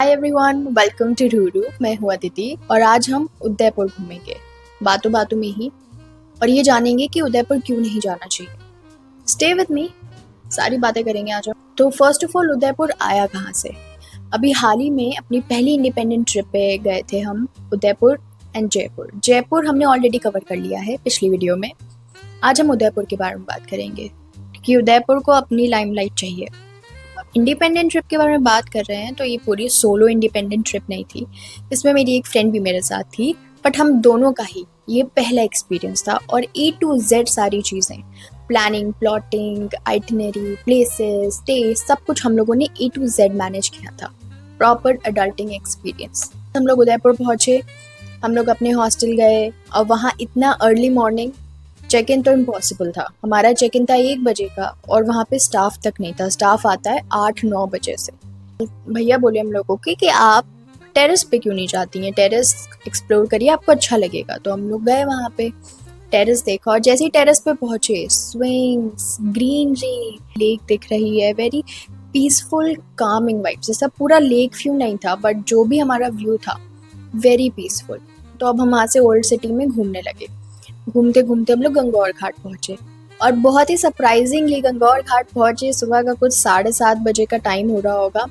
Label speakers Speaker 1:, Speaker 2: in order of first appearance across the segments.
Speaker 1: Hi everyone, welcome to रूरू। मैं हूँ अदिति और आज हम उदयपुर घूमेंगे बातों बातों में ही, और ये जानेंगे कि उदयपुर क्यों नहीं जाना चाहिए। स्टे विद मी, सारी बातें करेंगे आज हम। तो फर्स्ट ऑफ ऑल, उदयपुर आया कहाँ से? अभी हाल ही में अपनी पहली इंडिपेंडेंट ट्रिप पे गए थे हम, उदयपुर एंड जयपुर। जयपुर हमने ऑलरेडी कवर कर लिया है पिछली वीडियो में। आज हम उदयपुर के बारे में बात करेंगे कि उदयपुर को अपनी लाइमलाइट चाहिए। इंडिपेंडेंट ट्रिप के बारे में बात कर रहे हैं तो ये पूरी सोलो इंडिपेंडेंट ट्रिप नहीं थी, इसमें मेरी एक फ्रेंड भी मेरे साथ थी, बट हम दोनों का ही ये पहला एक्सपीरियंस था। और A to Z सारी चीज़ें, planning, plotting, itinerary, places, stay, सब कुछ हम लोगों ने A to Z मैनेज किया था। Proper adulting experience. हम लोग उदयपुर पहुँचे, हम लोग अपने हॉस्टल गए और वहाँ इतना अर्ली मॉर्निंग चेक इन तो इम्पॉसिबल था। हमारा चेक इन था 1 बजे का और वहाँ पे स्टाफ तक नहीं था। स्टाफ आता है 8-9 बजे से। भैया बोले हम लोगों के कि आप टेरेस पे क्यों नहीं जाती हैं, टेरेस एक्सप्लोर करिए, आपको अच्छा लगेगा। तो हम लोग गए वहाँ पे, टेरेस देखा, और जैसे ही टेरेस पे पहुँचे, स्विंग्स, ग्रीनरी, लेक दिख रही है, वेरी पीसफुल कामिंग वाइब्स। जैसा पूरा लेक व्यू नहीं था, बट जो भी हमारा व्यू था वेरी पीसफुल। तो अब हम वहाँ से ओल्ड सिटी में घूमने लगे। घूमते घूमते हम लोग गंगौर घाट पहुँचे और बहुत ही सरप्राइजिंगली गंगौर घाट पहुँचे। सुबह का कुछ 7:30 बजे का टाइम हो रहा होगा,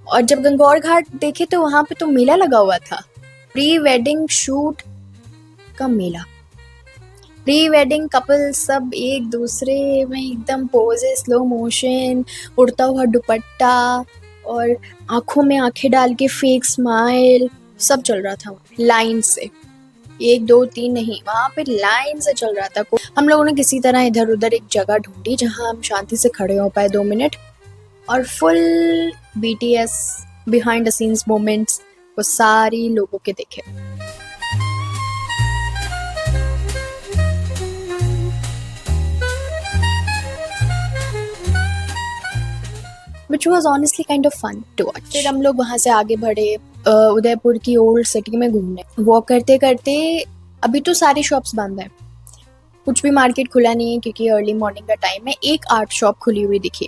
Speaker 1: और जब गंगौर घाट देखे तो वहाँ पे तो मेला लगा हुआ था, प्री वेडिंग शूट का मेला। प्री वेडिंग कपल सब एक दूसरे में एकदम पोजेस, स्लो मोशन, उड़ता हुआ दुपट्टा और आंखों में आंखें डाल के फेक स्माइल, सब चल रहा था लाइन से। 1 2 3 नहीं, वहाँ पे लाइन से चल रहा था। हम लोगों ने किसी तरह इधर उधर एक जगह ढूंढी जहाँ हम शांति से खड़े हो पाए 2 मिनट, और full BTS behind the scenes moments वो सारी लोगों के देखे। Which was honestly kind of fun to watch. फिर हम लोग वहाँ से आगे बढ़े उदयपुर की ओल्ड सिटी में घूमने। वॉक करते करते, अभी तो सारी शॉप्स बंद हैं, कुछ भी मार्केट खुला नहीं है क्योंकि अर्ली मॉर्निंग का टाइम है। एक आर्ट शॉप खुली हुई दिखी,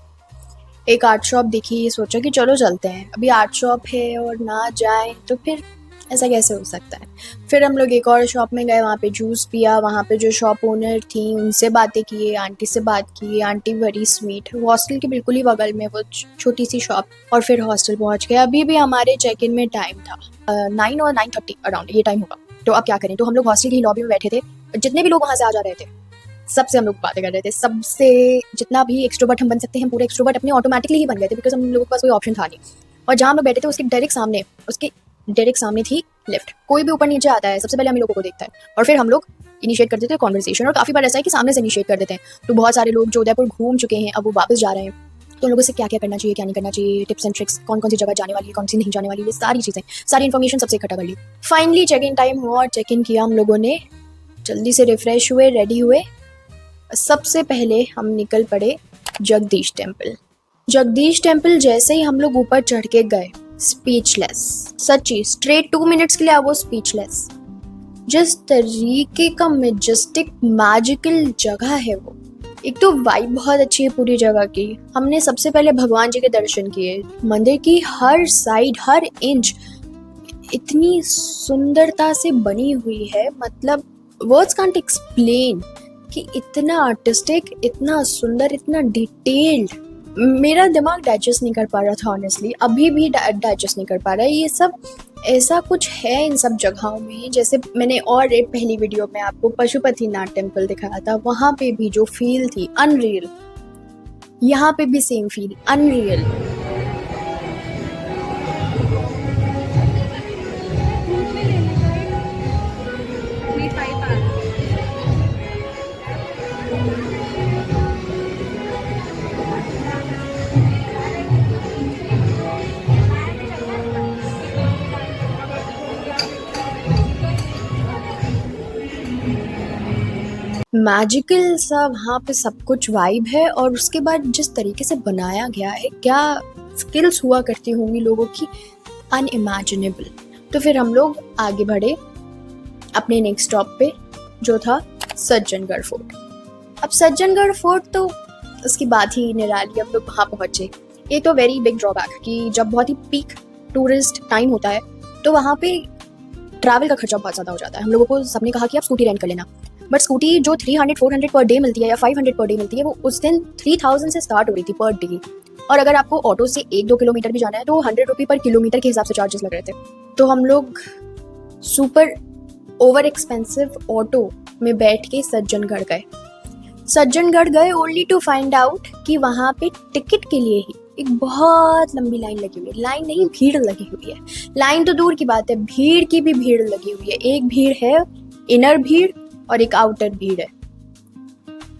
Speaker 1: एक आर्ट शॉप दिखी, सोचा कि चलो चलते हैं। अभी आर्ट शॉप है और ना जाए तो फिर ऐसा कैसे हो सकता है। फिर हम लोग एक और शॉप में गए, वहाँ पे जूस पिया। वहाँ पे जो शॉप ओनर थी उनसे बातें किए, आंटी से बात की। आंटी वेरी स्वीट, हॉस्टल के बिल्कुल ही बगल में वो छोटी सी शॉप। और फिर हॉस्टल पहुँच गए। अभी भी हमारे चेक इन में टाइम था 9 और 9:30 अराउंड, ये टाइम होगा। तो अब क्या करें, तो हम लोग हॉस्टल की लॉबी में बैठे थे। जितने भी लोग वहाँ से आ जा रहे थे सबसे हम लोग बातें कर रहे थे। सबसे जितना भी एक्सट्रोवर्ट हम बन सकते हैं, पूरे एक्सट्रोवर्ट अपने ऑटोमेटिकली ही बन गए थे, बिकॉज हम लोगों के पास कोई ऑप्शन था नहीं। और जहाँ हम लोग बैठे थे उसके डायरेक्ट सामने थी लिफ्ट। कोई भी ऊपर नीचे आता है सबसे पहले हम लोगों को देखता है, और फिर हम लोग इनिशिएट कर देते हैं कॉन्वर्सेशन। और काफ़ी बार ऐसा है कि सामने से इनिशिएट कर देते हैं। तो बहुत सारे लोग जो उदयपुर घूम चुके हैं अब वो वापस जा रहे हैं, तो उन लोगों से क्या क्या करना चाहिए, क्या नहीं करना चाहिए, टिप्स एंड ट्रिक्स, कौन कौन सी जगह जाने वाली है, कौन सी नहीं जाने वाली, ये सारी चीज़ें, सारी इन्फॉर्मेशन सबसे इकट्ठा कर ली। फाइनली चेक इन टाइम हुआ और चेक इन किया हम लोगों ने। जल्दी से रिफ्रेश हुए, रेडी हुए। सबसे पहले हम निकल पड़े जगदीश टेम्पल। जगदीश टेम्पल जैसे ही हम लोग ऊपर चढ़ के गए, स्पीचलेस, सच्ची स्ट्रेट 2 मिनट्स के लिए वो स्पीचलेस। जिस तरीके का मेजेस्टिक मैजिकल जगह है वो, एक तो वाइब बहुत अच्छी है पूरी जगह की। हमने सबसे पहले भगवान जी के दर्शन किए। मंदिर की हर साइड, हर इंच इतनी सुंदरता से बनी हुई है, मतलब वर्ड्स कांट एक्सप्लेन कि इतना आर्टिस्टिक, इतना सुंदर, इतना डिटेल्ड। मेरा दिमाग डाइजेस्ट नहीं कर पा रहा था ऑनेस्टली, अभी भी डाइजेस्ट नहीं कर पा रहा है। ये सब ऐसा कुछ है इन सब जगहों में, जैसे मैंने और एक पहली वीडियो में आपको पशुपतिनाथ टेम्पल दिखाया था, वहाँ पे भी जो फील थी अनरियल, यहाँ पे भी सेम फील अनरियल। मैजिकल सा वहाँ पे सब कुछ वाइब है। और उसके बाद जिस तरीके से बनाया गया है, क्या स्किल्स हुआ करती होंगी लोगों की, अनइमेजिनेबल। तो फिर हम लोग आगे बढ़े अपने नेक्स्ट स्टॉप पे, जो था सज्जनगढ़ फोर्ट। अब सज्जनगढ़ फोर्ट तो उसकी बात ही निराली। हम लोग वहाँ पहुँचे। एक तो वेरी बिग ड्रॉबैक कि जब बहुत ही पीक टूरिस्ट टाइम होता है तो वहाँ पे ट्रैवल का खर्चा बहुत ज़्यादा हो जाता है। हम लोगों को सबने कहा कि आप स्कूटी रेंट कर लेना, बट स्कूटी जो 300-400 पर डे मिलती है या 500 पर डे मिलती है, वो उस दिन 3000 से स्टार्ट हो रही थी पर डे। और अगर आपको ऑटो से 1-2 किलोमीटर भी जाना है तो 100 रुपये पर किलोमीटर के हिसाब से चार्जेस लग रहे थे। तो हम लोग सुपर ओवर एक्सपेंसिव ऑटो में बैठ के सज्जनगढ़ गए ओनली टू फाइंड आउट कि वहाँ पे टिकट के लिए ही एक बहुत लंबी लाइन लगी हुई है। लाइन नहीं, भीड़ लगी हुई है। लाइन तो दूर की बात है, भीड़ की भी भीड़ लगी हुई है। एक भीड़ है इनर भीड़ और एक आउटर भीड़ है।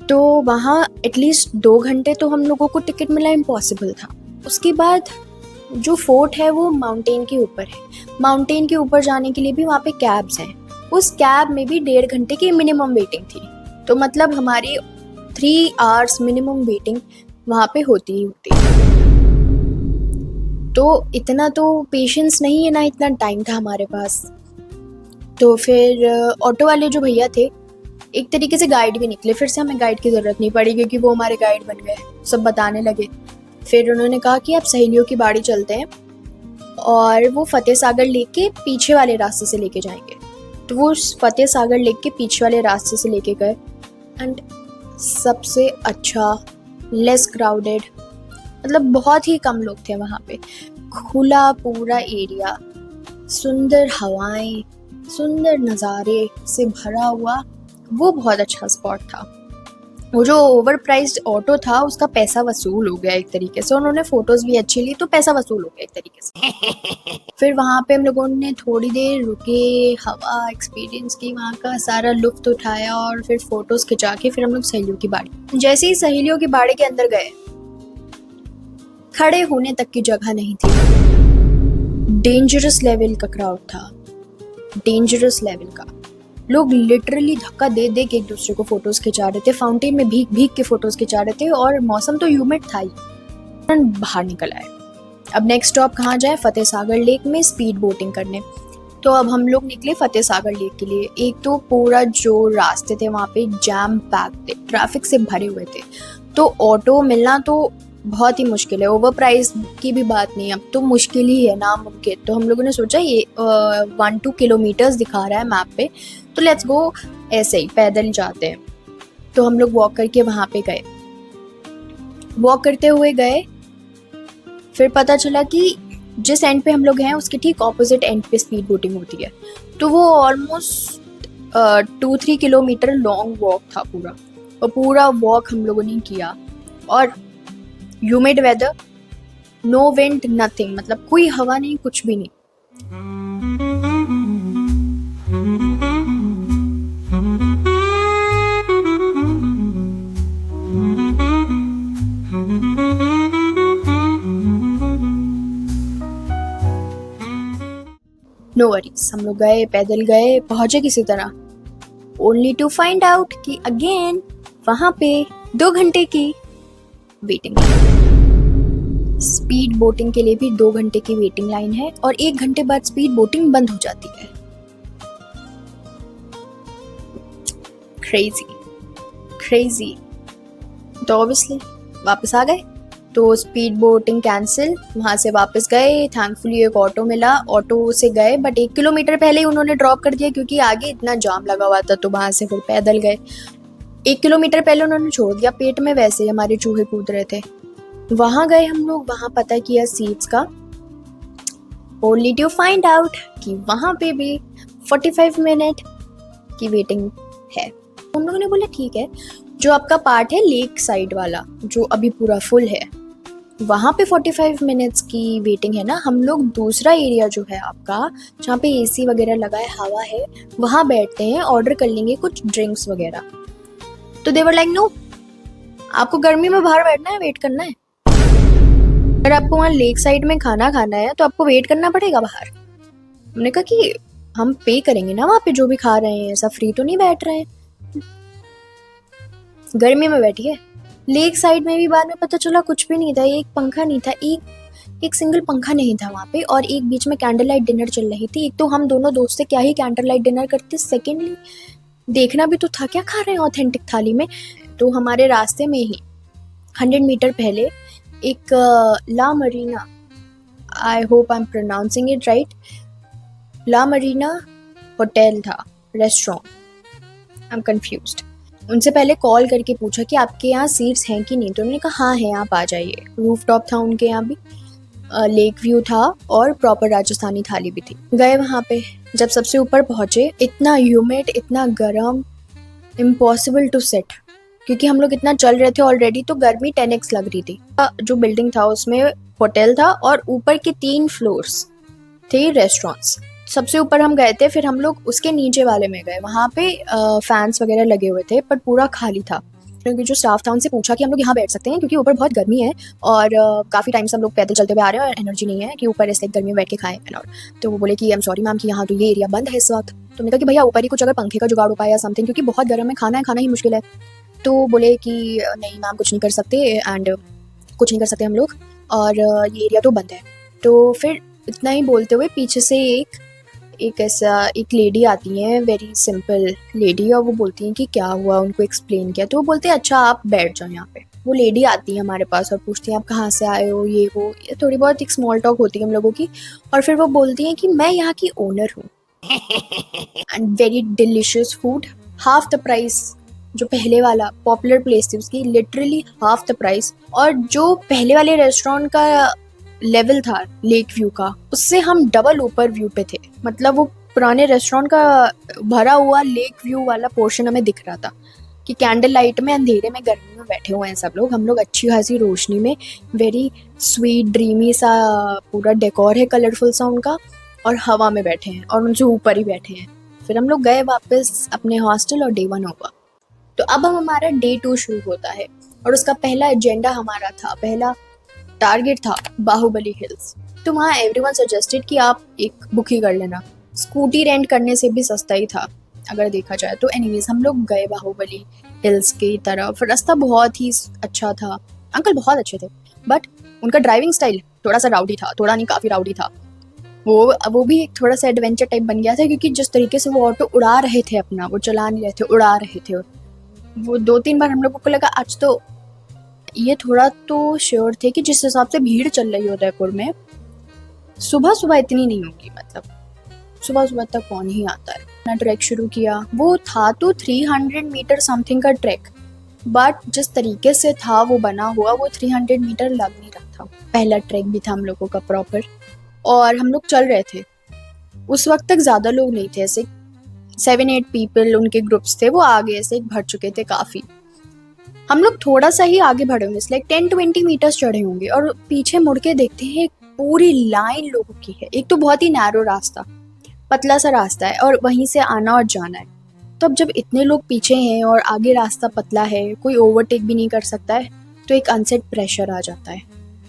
Speaker 1: तो वहाँ एटलीस्ट 2 घंटे तो हम लोगों को टिकट मिला इम्पॉसिबल था। उसके बाद जो फोर्ट है वो माउंटेन के ऊपर है। माउंटेन के ऊपर जाने के लिए भी वहाँ पे कैब्स हैं। उस कैब में भी 1.5 घंटे की मिनिमम वेटिंग थी। तो मतलब हमारी 3 आवर्स मिनिमम वेटिंग वहाँ पे होती ही होती है। तो इतना तो पेशेंस नहीं है ना, इतना टाइम था हमारे पास। तो फिर ऑटो वाले जो भैया थे एक तरीके से गाइड भी निकले। फिर से हमें गाइड की ज़रूरत नहीं पड़ी क्योंकि वो हमारे गाइड बन गए, सब बताने लगे। फिर उन्होंने कहा कि आप सहेलियों की बाड़ी चलते हैं और वो फतेह सागर लेक के पीछे वाले रास्ते से लेके जाएंगे। तो वो फतेह सागर लेक के पीछे वाले रास्ते से लेके गए एंड सबसे अच्छा, लेस क्राउडेड, मतलब बहुत ही कम लोग थे वहाँ पे। खुला पूरा एरिया, सुंदर हवाएं, सुंदर नज़ारे से भरा हुआ, वो बहुत अच्छा स्पॉट था। वो जो ओवर प्राइस्ड ऑटो था उसका पैसा वसूल हो गया एक तरीके से। उन्होंने फोटोज भी अच्छी ली तो पैसा वसूल हो गया एक तरीके से। फिर वहाँ पे हम लोगों ने थोड़ी देर रुके, हवा एक्सपीरियंस की, वहाँ का सारा लुत्फ उठाया और फिर फोटोज खिंचा के फिर हम लोग सहेलियों की बाड़ी। जैसे ही सहेलियों की बाड़ी के अंदर गए, खड़े होने तक की जगह नहीं थी। डेंजरस लेवल का क्राउड था, डेंजरस लेवल का। लोग लिटरली धक्का दे दे के एक दूसरे को फोटोज खिंचा रहे थे। फाउंटेन में भीग भीग के फोटोज खिंचा रहे थे और मौसम तो ह्यूमिड था ही। बाहर निकल आए। अब नेक्स्ट स्टॉप कहाँ जाए? फतेह सागर लेक में स्पीड बोटिंग करने। तो अब हम लोग निकले फतेह सागर लेक के लिए। एक तो पूरा जो रास्ते थे वहाँ पे जैम पैक थे, ट्रैफिक से भरे हुए थे। तो ऑटो मिलना तो बहुत ही मुश्किल है। ओवर प्राइस की भी बात नहीं, अब तो मुश्किल ही है, नामुमकिन। तो हम लोगों ने सोचा ये 1-2 किलोमीटर्स दिखा रहा है मैप पे, तो लेट्स गो ऐसे ही पैदल जाते हैं। तो हम लोग वॉक करके वहाँ पे गए। वॉक करते हुए गए, फिर पता चला कि जिस एंड पे हम लोग हैं उसके ठीक ऑपोजिट एंड पे स्पीड बोटिंग होती है। तो वो ऑलमोस्ट 2-3 किलोमीटर लॉन्ग वॉक था पूरा। और पूरा वॉक हम लोगों ने किया और humid weather, no wind, nothing, मतलब कोई हवा नहीं, कुछ भी नहीं। नो वरीज, हम लोग गए, पैदल गए, पहुंचे किसी तरह, ओनली टू फाइंड आउट कि अगेन वहां पे 2 घंटे की वेटिंग लाइन। स्पीड बोटिंग के लिए भी 2 घंटे की वेटिंग लाइन है और 1 घंटे बाद स्पीड बोटिंग बंद हो जाती है। क्रेजी। तो ऑब्वियसली वापस आ गए। तो स्पीड बोटिंग कैंसिल, वहाँ से वापस गए। थैंकफुली एक ऑटो मिला, ऑटो से गए, बट 1 किलोमीटर पहले ही उन्होंने ड्रॉप कर दिया क्योंकि आगे इतना जाम लगा हुआ था। तो वहाँ से फिर पैदल गए। 1 किलोमीटर पहले उन्होंने छोड़ दिया, पेट में वैसे ही हमारे चूहे कूद रहे थे। वहाँ गए हम लोग, वहाँ पता किया सीट्स का, ओनली टू फाइंड आउट कि वहाँ पे भी 45 मिनट की वेटिंग है। हम लोगों ने बोला ठीक है, जो आपका पार्ट है लेक साइड वाला जो अभी पूरा फुल है, वहाँ पे 45 मिनट्स की वेटिंग है ना। हम लोग दूसरा एरिया जो है आपका, जहाँ पे एसी वगैरह लगा है, हवा है, वहाँ बैठते हैं, ऑर्डर कर लेंगे कुछ ड्रिंक्स वगैरह। तो दे वर लाइक नो, आपको गर्मी में बाहर बैठना है, वेट करना है। अगर आपको वहाँ लेक साइड में खाना खाना है तो आपको वेट करना पड़ेगा बाहर। हमने कहा कि हम पे करेंगे ना वहाँ पे जो भी खा रहे हैं, ऐसा फ्री तो नहीं बैठ रहे हैं। गर्मी में बैठिए। लेक साइड में भी बाद में पता चला कुछ भी नहीं था, एक पंखा नहीं था, एक सिंगल पंखा नहीं था वहाँ पे। और एक बीच में कैंडल लाइट डिनर चल रही थी। एक तो हम दोनों दोस्त क्या ही कैंडल लाइट डिनर करते, सेकेंडली देखना भी तो था क्या खा रहे हैं ऑथेंटिक थाली में। तो हमारे रास्ते में ही 100 मीटर पहले एक La Marina I hope I am pronouncing it right, La Marina hotel था, रेस्टोरेंट, आई एम कंफ्यूज्ड। उनसे पहले कॉल करके पूछा कि आपके यहाँ सीट्स हैं कि नहीं, तो उन्होंने कहा हाँ है, आप आ जाइए। रूफ टॉप था उनके यहाँ भी, लेक व्यू था और प्रॉपर राजस्थानी थाली भी थी। गए वहाँ पे, जब सबसे ऊपर पहुँचे, इतना ह्यूमिड, इतना गर्म, इम्पॉसिबल टू सेट, क्योंकि हम लोग इतना चल रहे थे ऑलरेडी, तो गर्मी 10x लग रही थी। जो बिल्डिंग था उसमें होटल था और ऊपर के 3 फ्लोर्स थे रेस्टोरेंट्स। सबसे ऊपर हम गए थे, फिर हम लोग उसके नीचे वाले में गए, वहाँ पे फैंस वगैरह लगे हुए थे पर पूरा खाली था, क्योंकि जो स्टाफ था उनसे पूछा कि हम लोग यहाँ बैठ सकते हैं, क्योंकि ऊपर बहुत गर्मी है और काफ़ी टाइम से हम लोग पैदल चलते हुए आ रहे हैं और एनर्जी नहीं है कि ऊपर ऐसे गर्मी में बैठ के खाएं एंड ऑल। तो वो बोले कि आई एम सॉरी मैम कि यहाँ तो ये एरिया बंद है इस वक्त। तो मैंने कहा कि भैया ऊपर ही कुछ अगर पंखे का जुगाड़ हो पाया या समथिंग, क्योंकि बहुत गर्म है, खाना ही मुश्किल है। तो बोले कि नहीं मैम कुछ नहीं कर सकते एंड कुछ नहीं कर सकते हम लोग, और ये एरिया तो बंद है। तो फिर इतना ही बोलते हुए पीछे से एक लेडी आती है, वेरी सिंपल लेडी, और वो बोलती हैं कि क्या हुआ, उनको एक्सप्लेन किया। तो वो बोलते हैं अच्छा आप बैठ जाओ यहाँ पे। वो लेडी आती है हमारे पास और पूछती हैं आप कहाँ से आए हो, ये वो, ये थोड़ी बहुत एक स्मॉल टॉक होती है हम लोगों की, और फिर वो बोलती हैं कि मैं यहाँ की ओनर हूँ and very delicious food, half the price. जो पहले वाला पॉपुलर प्लेस थी उसकी लिटरली हाफ द प्राइस, और जो पहले वाले रेस्टोरेंट का लेवल था लेक व्यू का, उससे हम डबल ऊपर व्यू पे थे। मतलब वो पुराने रेस्टोरेंट का भरा हुआ लेक व्यू वाला पोर्शन हमें दिख रहा था कि कैंडल लाइट में अंधेरे में गर्मी में बैठे हुए हैं सब लोग, हम लोग अच्छी खासी रोशनी में, वेरी स्वीट ड्रीमी सा पूरा डेकोर है कलरफुल सा उनका, और हवा में बैठे हैं और उनसे ऊपर ही बैठे हैं। फिर हम लोग गए वापस अपने हॉस्टल और डे 1 होगा। तो अब हमारा डे 2 शुरू होता है और उसका पहला एजेंडा हमारा था, पहला टारगेट था बाहुबली हिल्स। तो वहाँ एवरीवन सजेस्टेड कि आप एक बुक ही कर लेना, स्कूटी रेंट करने से भी सस्ता ही था अगर देखा जाए तो। एनीवेज हम लोग गए बाहुबली हिल्स की तरफ। रास्ता बहुत ही अच्छा था, अंकल बहुत अच्छे थे, बट उनका ड्राइविंग स्टाइल थोड़ा सा राउडी था, थोड़ा नहीं काफ़ी राउडी था। वो भी एक थोड़ा सा एडवेंचर टाइप बन गया था, क्योंकि जिस तरीके से वो ऑटो उड़ा रहे थे अपना, वो चला नहीं रहे थे, उड़ा रहे थे। वो 2-3 बार हम लोगों को लगा आज तो ये थोड़ा तो श्योर थे कि जिस हिसाब से भीड़ चल रही है उदयपुर में, सुबह सुबह इतनी नहीं होगी, मतलब सुबह सुबह तक कौन ही आता है। अपना ट्रैक शुरू किया, वो था तो 300 मीटर समथिंग का ट्रैक, बट जिस तरीके से था वो बना हुआ, वो 300 मीटर लग नहीं रहा था। पहला ट्रैक भी था हम लोगों का प्रॉपर, और हम लोग चल रहे थे। उस वक्त तक ज़्यादा लोग नहीं थे, ऐसे 7-8 पीपल उनके ग्रुप्स थे, वो आगे ऐसे भर चुके थे काफ़ी। हम लोग थोड़ा सा ही आगे बढ़े होंगे, लाइक 10-20 मीटर्स चढ़े होंगे, और पीछे मुड़ के देखते हैं एक पूरी लाइन लोगों की है। एक तो बहुत ही नैरो रास्ता, पतला सा रास्ता है, और वहीं से आना और जाना है। तो अब जब इतने लोग पीछे हैं और आगे रास्ता पतला है, कोई ओवरटेक भी नहीं कर सकता है, तो एक अनसेट प्रेशर आ जाता है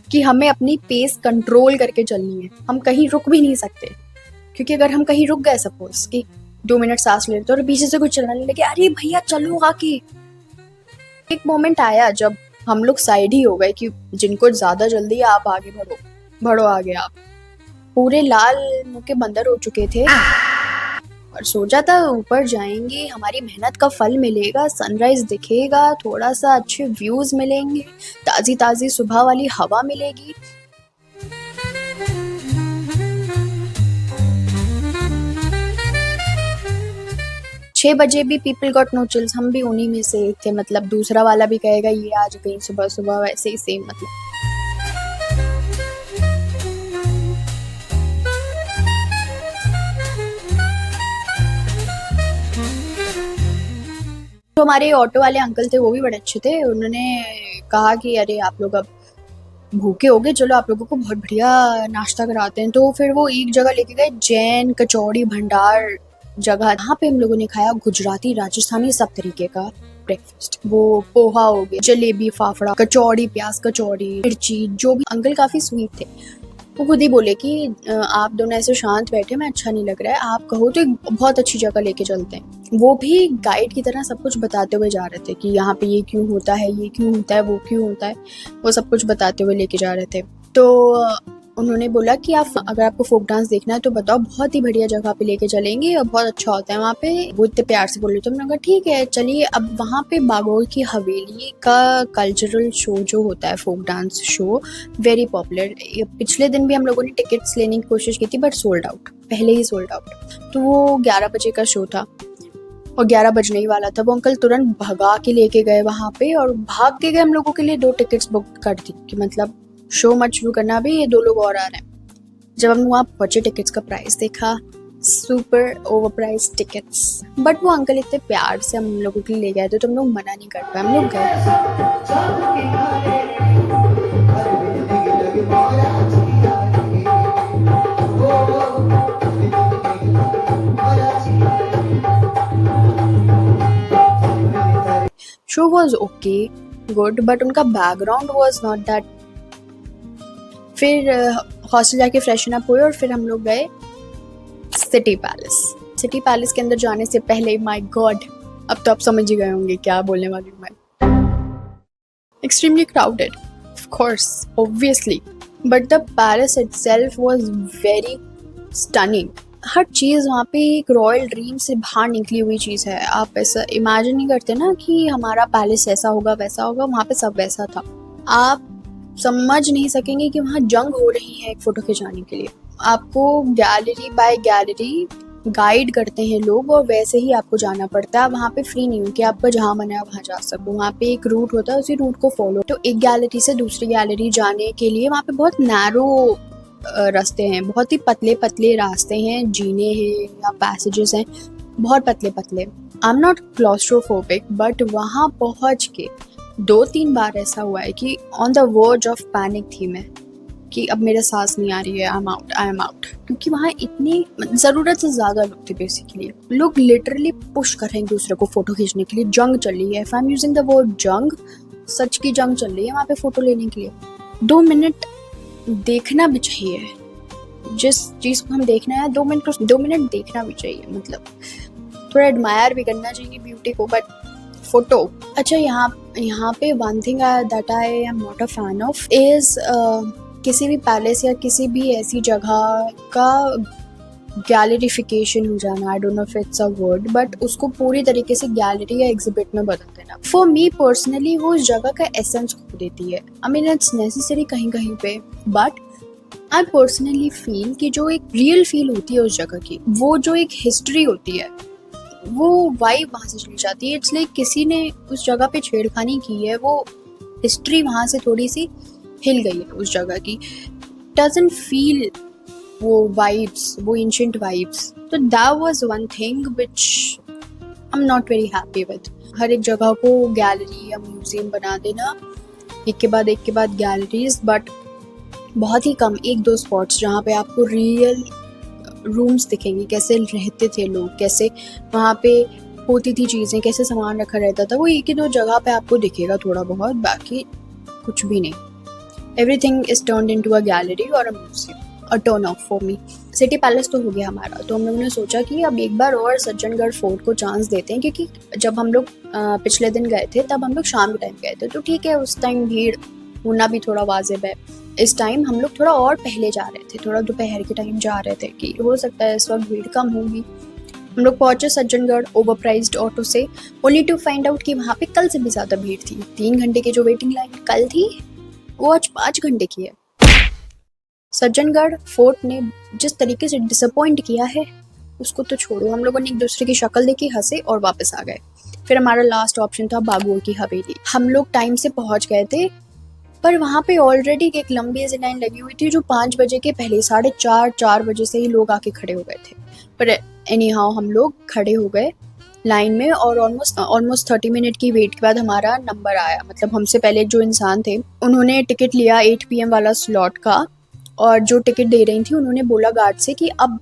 Speaker 1: कि हमें अपनी पेस कंट्रोल करके चलनी है। हम कहीं रुक भी नहीं सकते, क्योंकि अगर हम कहीं रुक गए, सपोज कि 2 मिनट सांस ले, तो पीछे से कुछ चलने लगे, अरे भैया चलो आगे। एक मोमेंट आया जब हम लोग साइड ही हो गए कि जिनको ज्यादा जल्दी आप आगे बढ़ो आगे। आप पूरे लाल मुंह के बंदर हो चुके थे और सोचा था ऊपर जाएंगे, हमारी मेहनत का फल मिलेगा, सनराइज दिखेगा, थोड़ा सा अच्छे व्यूज मिलेंगे, ताजी ताजी सुबह वाली हवा मिलेगी। 6 बजे भी पीपल गॉट नो चिल्स, हम भी उन्हीं में से एक थे। मतलब दूसरा वाला भी कहेगा ये आज गई सुबह सुबह, वैसे ही सेम मतलब। तो हमारे ऑटो वाले अंकल थे, वो भी बड़े अच्छे थे। उन्होंने कहा कि अरे आप लोग अब भूखे हो गए, चलो आप लोगों को बहुत बढ़िया नाश्ता कराते हैं। तो फिर वो एक जगह लेके गए, जैन कचौड़ी भंडार जगह। यहाँ पे हम लोगों ने खाया गुजराती राजस्थानी सब तरीके का ब्रेकफास्ट। वो पोहा हो गया, जलेबी, फाफड़ा, कचौड़ी, प्याज कचौड़ी, मिर्ची, जो भी। अंकल काफी स्वीट थे, वो खुद ही बोले कि आप दोनों ऐसे शांत बैठे, मैं अच्छा नहीं लग रहा है, आप कहो तो एक बहुत अच्छी जगह लेके चलते हैं। वो भी गाइड की तरह सब कुछ बताते हुए जा रहे थे कि यहाँ पे ये क्यों होता है, ये क्यों होता है, वो क्यों होता है, वो सब कुछ बताते हुए लेके जा रहे थे। तो उन्होंने बोला कि आप अगर आपको फोक डांस देखना है तो बताओ, बहुत ही बढ़िया जगह पे लेके चलेंगे और बहुत अच्छा होता है वहाँ पे। वो इतने प्यार से बोले तो मैंने कहा ठीक है चलिए। अब वहाँ पे बागोर की हवेली का कल्चरल शो जो होता है, folk dance show, very popular. पिछले दिन भी हम लोगों ने टिकट्स लेने की कोशिश की थी बट सोल्ड आउट, पहले ही सोल्ड आउट। तो वो 11 बजे का शो था और 11 बजने ही वाला था। वो अंकल तुरंत भगा के लेके गए वहाँ पे और भाग के गए हम लोगों के लिए 2 टिकट्स बुक कर दी कि मतलब शो मत शुरू करना अभी, ये 2 लोग और आ रहे हैं। जब हम वहाँ पहुंचे टिकट्स का प्राइस देखा, super over price tickets, but वो अंकल इतने प्यार से हम लोगों के लिए ले गए थे तो हम लोग मना नहीं कर पाए, हम लोग गए। Show was okay, good, but उनका बैकग्राउंड वॉज नॉट दैट। फिर हॉस्टल जाके फ्रेशन अप हुए और फिर हम लोग गए सिटी पैलेस। सिटी पैलेस के अंदर जाने से पहले, माय गॉड, अब तो आप समझ ही गए होंगे क्या बोलने वाली हूँ मैं। Extremely crowded, of course, obviously, but the palace itself was very stunning. हर चीज़ वहाँ पे एक रॉयल ड्रीम से बाहर निकली हुई चीज़ है। आप ऐसा इमेजिन नहीं करते ना कि हमारा पैलेस ऐसा होगा वैसा होगा, वहाँ पे सब वैसा था। आप समझ नहीं सकेंगे कि वहाँ जंग हो रही है एक फ़ोटो खिंचाने के लिए। आपको गैलरी बाय गैलरी गाइड करते हैं लोग और वैसे ही आपको जाना पड़ता है। वहाँ पे फ्री नहीं हो कि आपको जहाँ मन है वहाँ जा सको। वहाँ पे एक रूट होता है, उसी रूट को फॉलो। तो एक गैलरी से दूसरी गैलरी जाने के लिए वहाँ पे बहुत नैरो रास्ते हैं, बहुत ही पतले पतले रास्ते हैं, जीने हैं या पैसेजेस हैं, बहुत पतले पतले। आई एम नॉट क्लॉस्ट्रोफोबिक, बट वहाँ पहुँच के 2-3 बार ऐसा हुआ है कि on the verge of panic थी मैं कि अब मेरे सांस नहीं आ रही है, आई एम आउट। क्योंकि वहाँ इतनी ज़रूरत से ज़्यादा लोग थे। बेसिकली लोग लिटरली पुश कर रहे हैं एक दूसरे को फ़ोटो खींचने के लिए। जंग चल रही है, if I am using the word जंग, सच की जंग चल रही है वहाँ पे फ़ोटो लेने के लिए। 2 मिनट देखना भी चाहिए, जिस चीज़ को हम देखना है 2 मिनट देखना भी चाहिए। मतलब थोड़ा एडमायर भी करना चाहिए ब्यूटी को, बट फोटो। अच्छा, यहाँ पे one thing that I am not a fan of is किसी भी पैलेस या किसी भी ऐसी जगह का गैलरिफिकेशन हो जाना। I don't know if it's a word, but उसको पूरी तरीके से गैलरी या एग्जिबिट में बदल देना, फॉर मी पर्सनली वो उस जगह का एसेंस खो देती है। आई मीन इट्स नेसेसरी कहीं कहीं पे, बट आई पर्सनली फील कि जो एक रियल फील होती है उस जगह की, वो जो एक हिस्ट्री होती है, वो वाइब वहाँ से चली जाती है। इट्स लाइक किसी ने उस जगह पे छेड़खानी की है, वो हिस्ट्री वहाँ से थोड़ी सी हिल गई है उस जगह की। डजंट फील वो वाइब्स, वो एंशिएंट वाइब्स। तो that was one thing which I am not very happy with. हर एक जगह को गैलरी या म्यूजियम बना देना, एक के बाद गैलरीज, बट बहुत ही कम 1-2 स्पॉट्स जहाँ पे आपको रियल रूम्स दिखेंगे, कैसे रहते थे लोग, कैसे वहाँ पे होती थी चीज़ें, कैसे सामान रखा रहता था। वो 1-2 जगह पे आपको दिखेगा थोड़ा बहुत, बाकी कुछ भी नहीं। Everything is turned into a gallery और a museum. A turn off for me. City Palace तो हो गया हमारा, तो हम लोगों ने सोचा कि अब एक बार और सज्जनगढ़ फोर्ट को चांस देते हैं, क्योंकि जब हम लोग पिछले दिन गए थे तब हम लोग शाम के टाइम गए थे, तो ठीक है उस टाइम भीड़ होना भी थोड़ा वाजिब है। इस टाइम हम लोग थोड़ा और पहले जा रहे थे, थोड़ा दोपहर के टाइम जा रहे थे कि हो सकता है इस वक्त भीड़ कम होगी। हम लोग पहुंचे सज्जनगढ़ ओवरप्राइज्ड ऑटो से, ओनली टू फाइंड आउट कि वहाँ पे कल से भी ज़्यादा भीड़ थी। 3 घंटे की जो वेटिंग लाइन कल थी वो आज 5 घंटे की है। सज्जनगढ़ फोर्ट ने जिस तरीके से डिसअपॉइंट किया है उसको तो छोड़ो। हम लोगों ने एक दूसरे की शक्ल देखी, हंसे और वापस आ गए। फिर हमारा लास्ट ऑप्शन था बागोर की हवेली। हम लोग टाइम से पहुंच गए थे, पर वहाँ पे ऑलरेडी एक लंबी सी लाइन लगी हुई थी जो 5 बजे के पहले 4:30 बजे से ही लोग आके खड़े हो गए थे। पर एनी हाउ हम लोग खड़े हो गए लाइन में और ऑलमोस्ट 30 मिनट की वेट के बाद हमारा नंबर आया। मतलब हमसे पहले जो इंसान थे उन्होंने टिकट लिया 8 PM वाला स्लॉट का, और जो टिकट दे रही थी उन्होंने बोला गार्ड से कि अब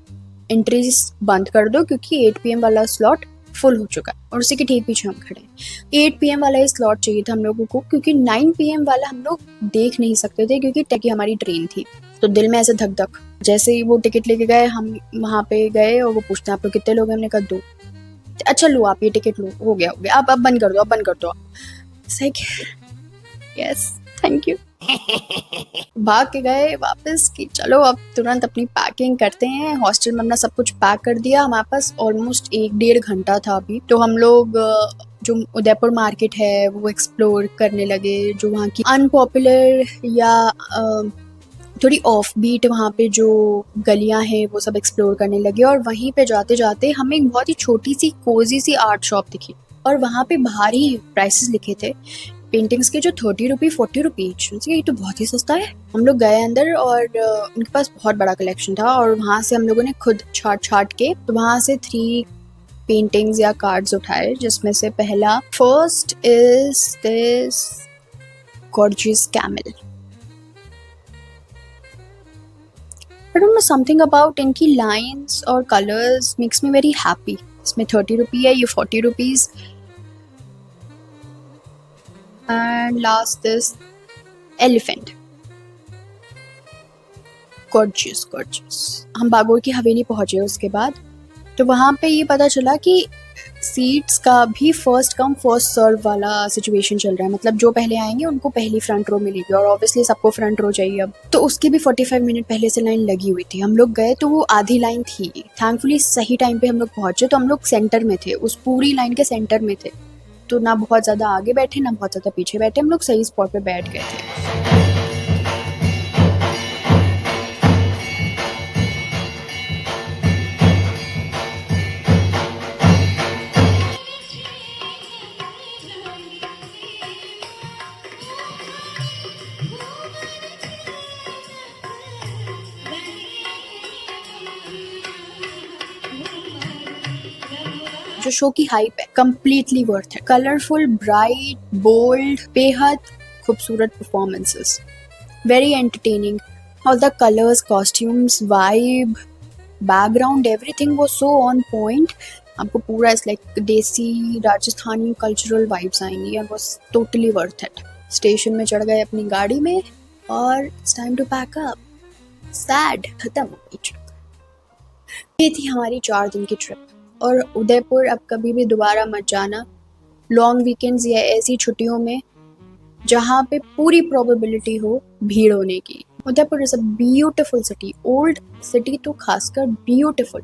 Speaker 1: एंट्रीज बंद कर दो क्योंकि 8 PM वाला स्लॉट फुल हो चुका है। और उसी के ठीक पीछे हम खड़े हैं। 8 PM वाला ही स्लॉट चाहिए था हम लोगों को, क्योंकि 9 PM वाला हम लोग देख नहीं सकते थे क्योंकि हमारी ट्रेन थी। तो दिल में ऐसे धक धक। जैसे ही वो टिकट लेके गए, हम वहाँ पे गए और वो पूछते हैं आप लोग कितने लोग हैं। हमने कहा 2। अच्छा लो आप ये टिकट लो, हो गया अब बंद कर दो, अब बंद कर दो। सही, यस थैंक यू। भाग के गए वापस कि चलो अब तुरंत अपनी पैकिंग करते हैं। हॉस्टल में अपना सब कुछ पैक कर दिया। हमारे पास ऑलमोस्ट 1-1.5 घंटा था अभी, तो हम लोग जो उदयपुर मार्केट है वो एक्सप्लोर करने लगे, जो वहाँ की अनपॉपुलर या थोड़ी ऑफ बीट वहाँ पे जो गलियाँ हैं वो सब एक्सप्लोर करने लगे। और वहीं पे जाते जाते हमें एक बहुत ही छोटी सी कोजी सी आर्ट शॉप दिखी, और वहाँ पे भारी प्राइसेस लिखे थे पेंटिंग्स के, जो 30 रुपी 40 रुपी। ये तो बहुत ही सस्ता है। हम लोग गए अंदर और उनके पास बहुत बड़ा कलेक्शन था, और वहाँ से हम लोगों ने खुद छाट के तो वहाँ से 3 पेंटिंग्स या कार्ड्स उठाए, जिसमें से पहला first is this gorgeous camel. I don't know, something about इनकी लाइंस और colours makes me very happy. इसमें 30 रुपी है, ये 40 rupees. And last this elephant, gorgeous gorgeous. हम बागोर की हवेली पहुंचे उसके बाद, तो वहाँ पे ये पता चला कि सीट्स का भी फर्स्ट कम फर्स्ट सर्व वाला सिचुएशन चल रहा है। मतलब जो पहले आएंगे उनको पहली फ्रंट रो मिलेगी, और ऑब्वियसली सबको फ्रंट रो चाहिए अब, तो उसकी भी 45 मिनट पहले से लाइन लगी हुई थी। हम लोग गए तो वो आधी लाइन थी। थैंकफुली सही टाइम पे हम लोग पहुंचे, तो हम लोग सेंटर में थे, उस पूरी लाइन के सेंटर में थे। तो ना बहुत ज़्यादा आगे बैठे ना बहुत ज़्यादा पीछे बैठे, हम लोग सही स्पॉट पे बैठ गए थे। जो शो की हाइप है कंप्लीटली वर्थ है। कलरफुल, ब्राइट, बोल्ड, बेहद खूबसूरत performances, very entertaining. All the colours, costumes, vibe, background, everything was so on point. आपको पूरा इस like desi Rajasthani cultural vibes आएंगी, and was totally worth it. Station में चढ़ गए अपनी गाड़ी में, और it's time to pack up. Sad, खत्म हो गई ट्रिप। ये थी हमारी 4 दिन की ट्रिप। और उदयपुर अब कभी भी दोबारा मत जाना लॉन्ग वीकेंड्स या ऐसी छुट्टियों में जहाँ पे पूरी प्रोबेबिलिटी हो भीड़ होने की। Udaipur is a beautiful city, old city तो खासकर ब्यूटिफुल,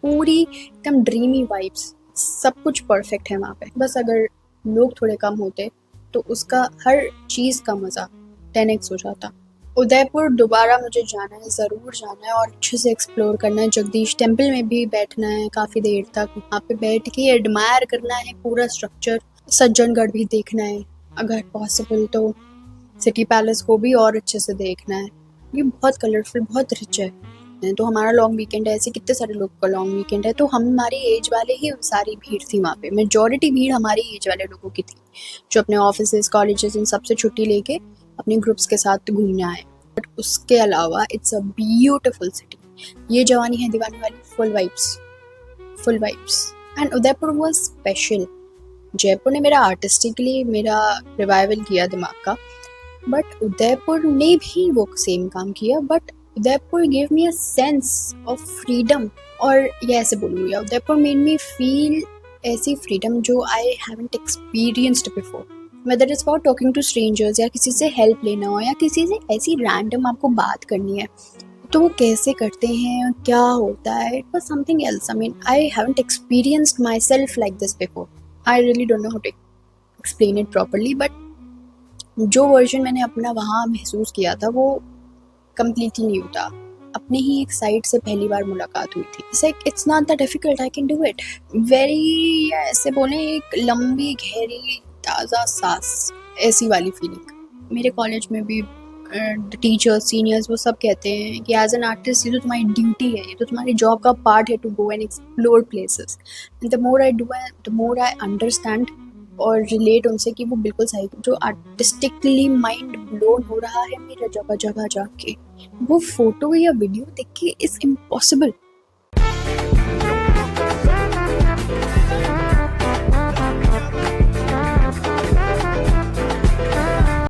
Speaker 1: पूरी एकदम ड्रीमी वाइब्स, सब कुछ परफेक्ट है वहाँ पे। बस अगर लोग थोड़े कम होते तो उसका हर चीज़ का मज़ा 10x हो जाता। उदयपुर दोबारा मुझे जाना है, ज़रूर जाना है, और अच्छे से एक्सप्लोर करना है। जगदीश टेम्पल में भी बैठना है काफ़ी देर तक, वहाँ पे बैठ के एडमायर करना है पूरा स्ट्रक्चर। सज्जनगढ़ भी देखना है, अगर पॉसिबल तो सिटी पैलेस को भी और अच्छे से देखना है। ये बहुत कलरफुल, बहुत रिच है। तो हमारा लॉन्ग वीकेंड है, ऐसे कितने सारे लोग का लॉन्ग वीकेंड है, तो हमारी एज वाले ही सारी भीड़ थी वहाँ पे। मेजॉरिटी भीड़ हमारी एज वाले लोगों की थी, जो अपने ऑफिस, कॉलेजेस, इन सबसे छुट्टी लेके अपने ग्रुप्स के साथ घूमने आए। बट उसके अलावा इट्स अ ब्यूटिफुल सिटी। ये जवानी है दीवानी वाली full vibes, full vibes. And Udaipur was special. Jaipur ने मेरा आर्टिस्टिकली मेरा रिवाइवल किया दिमाग का, बट उदयपुर ने भी वो सेम काम किया। But Udaipur give me a sense of freedom, और ये ऐसे बोलूँगी, उदयपुर मेड मी फील ऐसी फ्रीडम जो I haven't experienced before. Whether it's about talking to strangers, या किसी से हेल्प लेना हो, या किसी से ऐसी रैंडम आपको बात करनी है, तो वो कैसे करते हैं, क्या होता है, it was something else. I mean I haven't experienced myself like this before. I really don't know how to explain it properly, but जो वर्जन मैंने अपना वहाँ महसूस किया था वो कम्प्लीटली न्यू था। अपने ही एक साइड से पहली बार मुलाकात हुई थी। It's not that difficult, I can do it. Very, ऐसे बोले, एक लंबी गहरी ताज़ा सांस, ऐसी वाली फीलिंग। मेरे कॉलेज में भी टीचर्स, सीनियर्स, वो सब कहते हैं कि एज एन आर्टिस्ट ये तो तुम्हारी ड्यूटी है, ये तो तुम्हारी जॉब का पार्ट है to go and explore places. The more I do, the more I understand और रिलेट उनसे कि वो बिल्कुल सही। जो आर्टिस्टिकली माइंड ब्लोन हो रहा है मेरा जगह जगह जाके, वो फोटो या वीडियो देख के इज इम्पॉसिबल।